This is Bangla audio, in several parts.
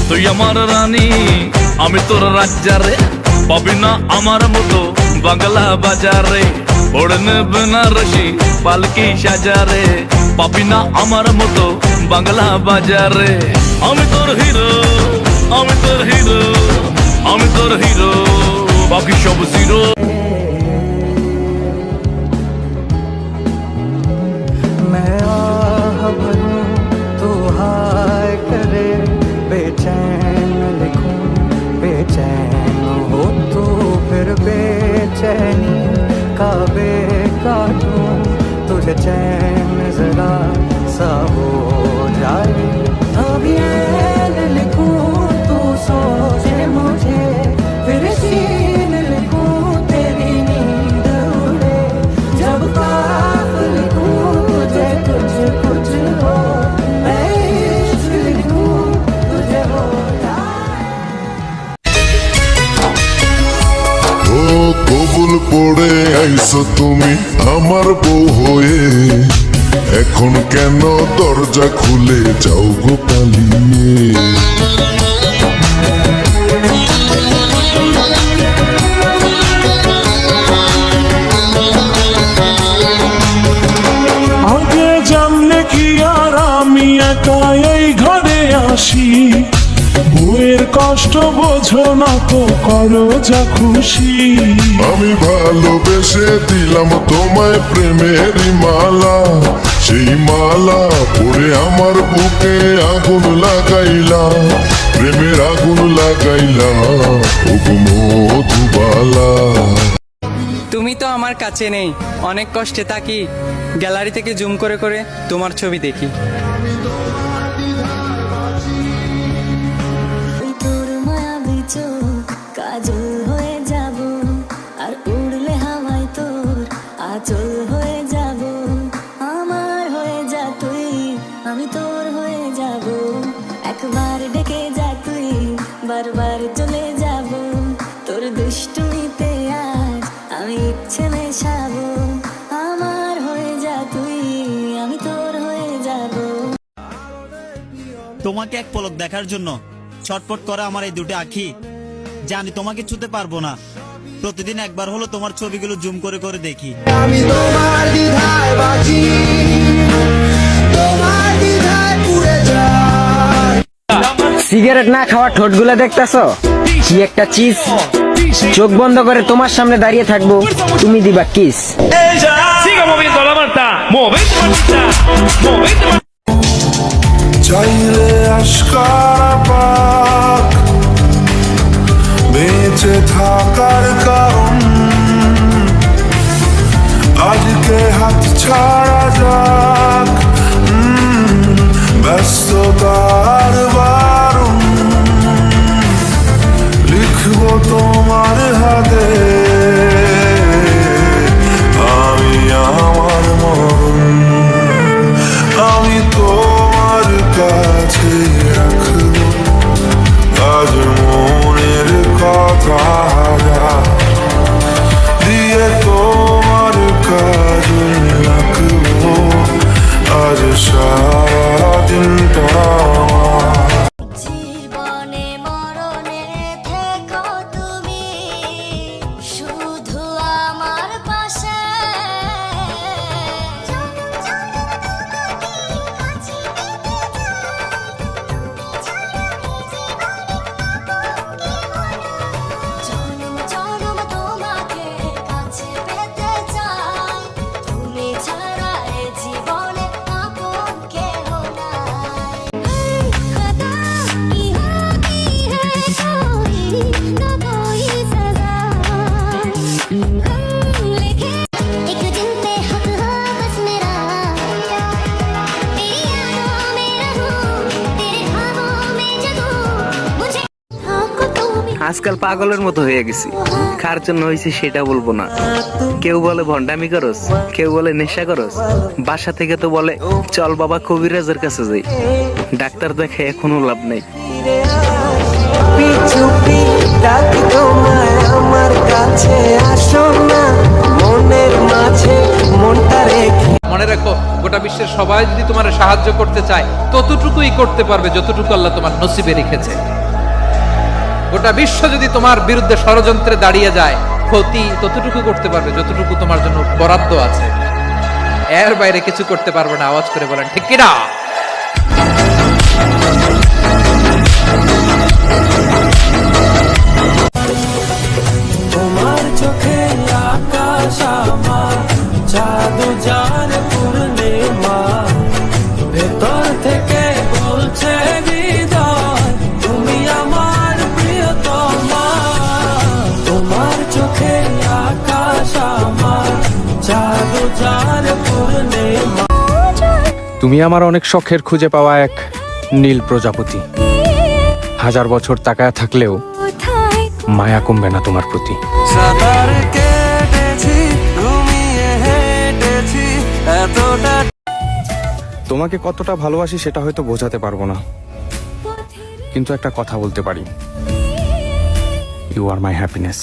তুই আমার রানী আমি তোর রাজ্জারে, পাবি না আমার মতো বাংলা বাজারে। ওড়নে বেনারসি পালকি সাজারে, পাবি না আমার মতো বাংলা বাজারে। আমি তোর হিরো, আমি তোর হিরো, আমি তোর হিরো, বাকি সব জিরো। मैं आह भरूं तू हाय करे, बेचैन लिखूं बेचैन हो तू, फिर बेचैनी का बे काटूं, तुझे चैन जरा सा हो जाए। अभी ऐन लिखूं तू सोचे मुझे, फिर सीन लिखूं तेरी नींद उड़े, जब ख्वाब लिखूं तुझे कुछ कुछ हो, मैं इश्क लिखूं तुझे हो जाए। ও কবুল পড়ে আইছো তুমি আমার বউ হয়ে, এখন কেন দরজা খুলে যাও গো পালিয়ে। আগে জানলে কি আর আমি একা এই ঘরে আসি, বউয়ের কষ্ট বোঝো না তো করো যা খুশি। আমি ভালোবেসে দিলাম তোমায় প্রেমেরই মালা, সেই মালা পরে আমার বুকে আগুন লাগাইলা, প্রেমের আগুন লাগাইলা ও গো মধুবালা। তুমি তো আমার কাছে নেই, অনেক কষ্টে থাকি, গ্যালারি থেকে জুম করে করে তোমার ছবি দেখি। তোর মায়াবী চোখ কাজল হয়ে যাব, আর উড়লে হাওয়ায় তোর আঁচল হয়ে যাব। আমার হয়ে যা তুই, আমি তোর হয়ে যাব, একবার ডেকে যা তুই, বারবার চলে যাব। তোর দুষ্টুমিতে আজ আমি ইচ্ছে মেশাবো, আমার হয়ে যা তুই, আমি তোর হয়ে যাব। তোমাকে এক পলক দেখার জন্য ছটফট করে আমার এই দুটো আঁখি, জানি তোমাকে ছুতে পারবো না, প্রতিদিন একবার হলো তোমার ছবিগুলো জুম করে করে দেখি। আমি তোমার দ্বিধায় বাঁচি, তোমার দ্বিধায় পুড়ে যাই। সিগারেট না খাওয়া ঠোঁটগুলো দেখতেছো, কি একটা চিজ। চোখ বন্ধ করে তোমার সামনে দাঁড়িয়ে থাকবো, তুমি দিবা কিস। চাইলে আশকারা পাক বেঁচে থাকার কারণ, আজকে হাত ছাড়া যাক ব্যস্ততার বারণ। লিখবো তোমার হাতে আমি আমার মরণ, আমি তোমার কাছে রাখবো আজ মনের কথা দিয়ে, তোমার কাজে রাখবো আজ সারাদিনটা। জীবনে মরণে থেকো তুমি শুধু আমার পাশে। জনম জনম তোমাকে কাছে পেতে চাই, তুমি ছাড়া এ জীবনে আপন কেহ নাই। খোদা কি होती है कोई ना कोई सजा, लिखे एक दिल पे हक हो बस मेरा, तेरी यादों में रहूं, तेरे ख्वाबों में जगूं, मुझे आँखों तुम्हें আজকাল পাগলের মতো হয়ে গেছি, কার জন্য হয়েছে সেটা বলবো না। কেউ বলে ভণ্ডামি করস, কেউ বলে নেশা করস, বাসা থেকে তো বলে চল বাবা কবিরাজের কাছে যাই। ডাক্তার দেখে এখনো লাভ নেই। চুপি ডাকি তোমায় আমার কাছে, আসো না মনের মাঝে মনটা রেখে। মনে রাখো, গোটা বিশ্বের সবাই যদি তোমার সাহায্য করতে চায় ততটুকুই করতে পারবে যতটুকু আল্লাহ তোমার নসিবে রেখেছে। গোটা বিশ্ব যদি তোমার বিরুদ্ধে ষড়যন্ত্রে দাঁড়িয়ে যায়, ক্ষতি ততটুকু করতে পারবে যতটুকু তোমার জন্য বরাদ্দ আছে, এর বাইরে কিছু করতে পারবে না। আওয়াজ করে বলেন ঠিক কিনা? তোমার চোখে আকাশ আমার চাঁদ জান পূর্ণিমা, ভেতর থেকে বলছে হৃদয় তুমি আমার প্রিয়তমা। তোমার চোখে আকাশ আমার চাঁদ জান পূর্ণিমা। তুমি আমার অনেক শখের খুঁজে পাওয়া এক নীল প্রজাপতি। হাজার বছর তাকায় থাকলেও মায়া কমবে না তোমার প্রতি। সাঁতার কেটেছি, ঘুমিয়ে হেঁটেছি, এতটা তোমাকে কতটা ভালোবাসি সেটা হয়তো বোঝাতে পারবো না, কিন্তু একটা কথা বলতে পারি, you are my happiness.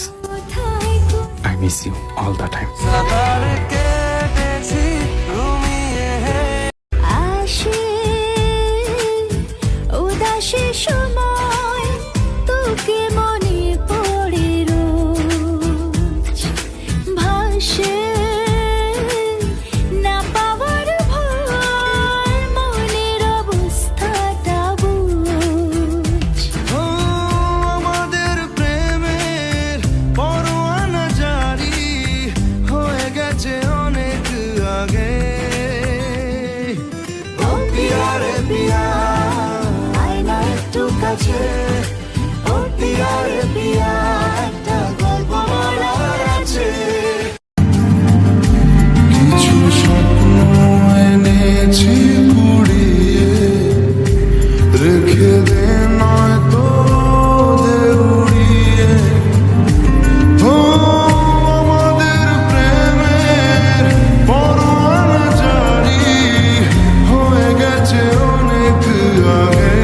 I miss you all the time. সাঁতার কেটেছি, ঘুমিয়ে আসে উদাসী সময় তোকে মনে পড়ে রোজ, ভাসে না পাওয়ার ভয় মনের অবস্থাটা বুঝ। আমাদের প্রেমের পরোয়ানা জারি হয়ে গেছে অনেক আগে। ও পিয়া রে পিয়া, আয় না একটু কাছে, ও পিয়া রে পিয়া, একটা গল্প বলার আছে। কিছু স্বপ্ন এনেছি কুড়িয়ে, রেখে দে নয়তো ওদের উড়িয়ে। ও আমাদের প্রেমের পরোয়ানা জারি হয়ে গেছে অনেক আগে।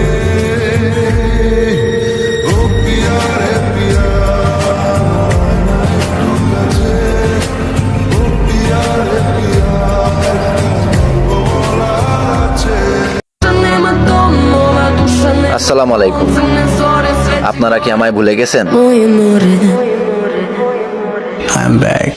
ও পিয়া রে পিয়া, একটু কাছে, ও পিয়া রে পিয়া, বলার আছে। আসসালামু আলাইকুম। আপনারা কি আমায় ভুলে গেছেন? I'm back.